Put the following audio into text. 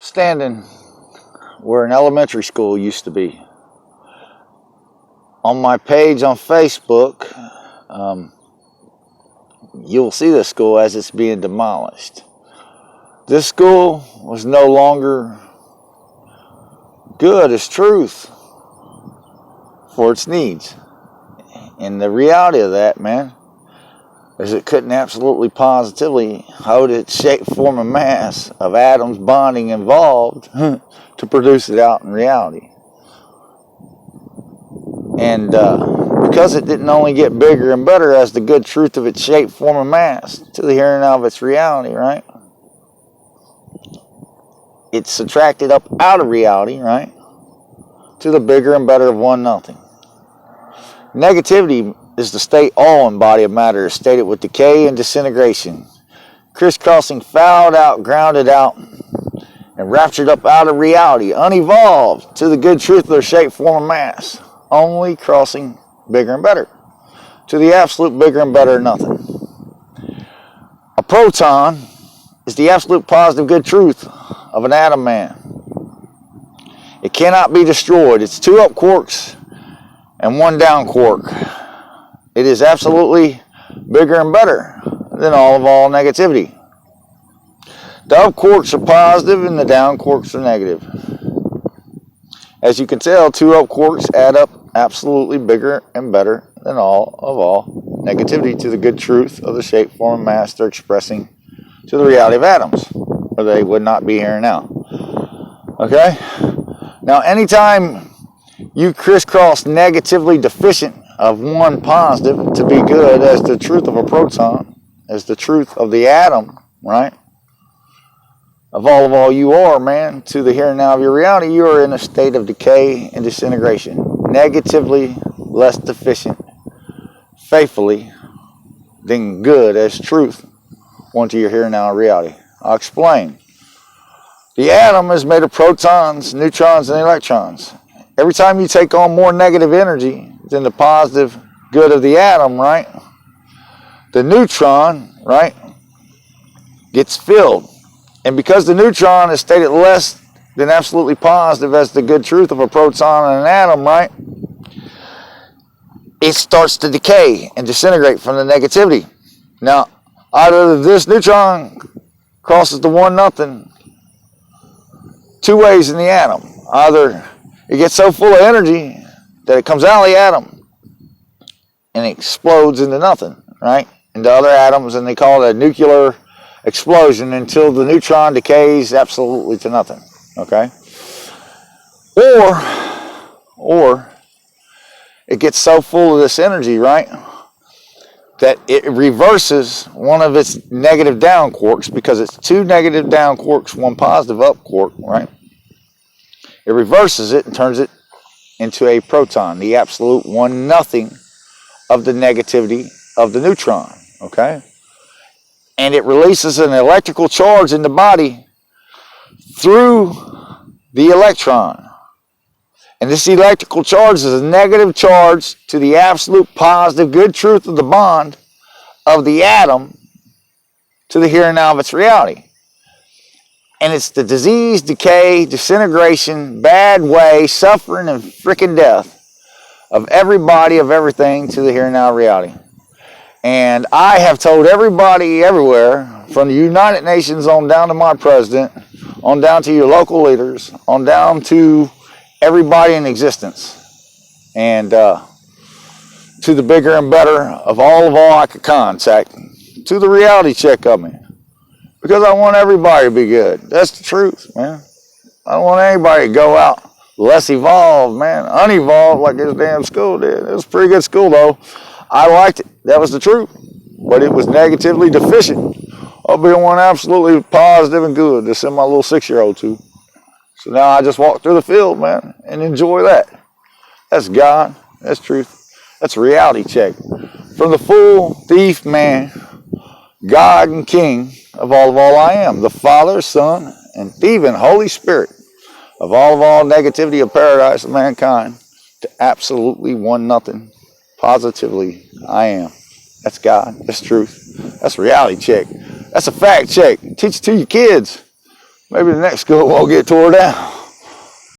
Standing where an elementary school used to be. On my page on Facebook, you'll see this school as it's being demolished. This school was no longer good as truth for its needs. And the reality of that, man, is it couldn't absolutely positively hold its shape, form, and mass of atoms bonding involved to produce it out in reality. And because it didn't only get bigger and better as the good truth of its shape, form, and mass to the here and now of its reality, right? It subtracted up out of reality, right? To the bigger and better of one nothing. Negativity is the state all in body of matter, stated with decay and disintegration, crisscrossing, fouled out, grounded out, and raptured up out of reality, unevolved to the good truth of their shape, form, and mass, only crossing bigger and better, to the absolute bigger and better nothing. A proton is the absolute positive good truth of an atom man. It cannot be destroyed. It's 2 up quarks and 1 down quark. It is absolutely bigger and better than all negativity. The up quarks are positive and the down quarks are negative. As you can tell, 2 up quarks add up absolutely bigger and better than all negativity to the good truth of the shape, form, and mass they're expressing to the reality of atoms, or they would not be here and now. Okay? Now, anytime you crisscross negatively deficient of one positive to be good as the truth of a proton, as the truth of the atom, right? Of all you are, man, to the here and now of your reality, you are in a state of decay and disintegration. Negatively less deficient, faithfully, than good as truth, one to your here and now reality. I'll explain. The atom is made of protons, neutrons, and electrons. Every time you take on more negative energy than the positive good of the atom, right, the neutron, right, gets filled. And because the neutron is stated less than absolutely positive as the good truth of a proton and an atom, right, it starts to decay and disintegrate from the negativity. Now, either this neutron crosses the one nothing 2 ways in the atom. Either it gets so full of energy that it comes out of the atom and it explodes into nothing, right? Into other atoms, and they call it a nuclear explosion until the neutron decays absolutely to nothing, okay? Or it gets so full of this energy, right, that it reverses one of its negative down quarks, because it's 2 negative down quarks, 1 positive up quark, right? It reverses it and turns it into a proton, the absolute one nothing of the negativity of the neutron, okay? And it releases an electrical charge in the body through the electron. And this electrical charge is a negative charge to the absolute positive good truth of the bond of the atom to the here and now of its reality. And it's the disease, decay, disintegration, bad way, suffering, and freaking death of everybody, of everything to the here and now reality. And I have told everybody everywhere, from the United Nations on down to my president, on down to your local leaders, on down to everybody in existence, and to the bigger and better of all I could contact, to the reality check of me. Because I want everybody to be good. That's the truth, man. I don't want anybody to go out less evolved, man. Unevolved like this damn school did. It was a pretty good school, though. I liked it. That was the truth. But it was negatively deficient. I'll be one absolutely positive and good to send my little 6-year-old to. So now I just walk through the field, man, and enjoy that. That's God. That's truth. That's a reality check. From the full thief man, God and King of all I am, the Father, Son, and even Holy Spirit of all negativity of paradise of mankind, to absolutely one nothing, positively I am. That's God. That's truth. That's a reality check. That's a fact check. Teach it to your kids. maybe the next school won't get tore down.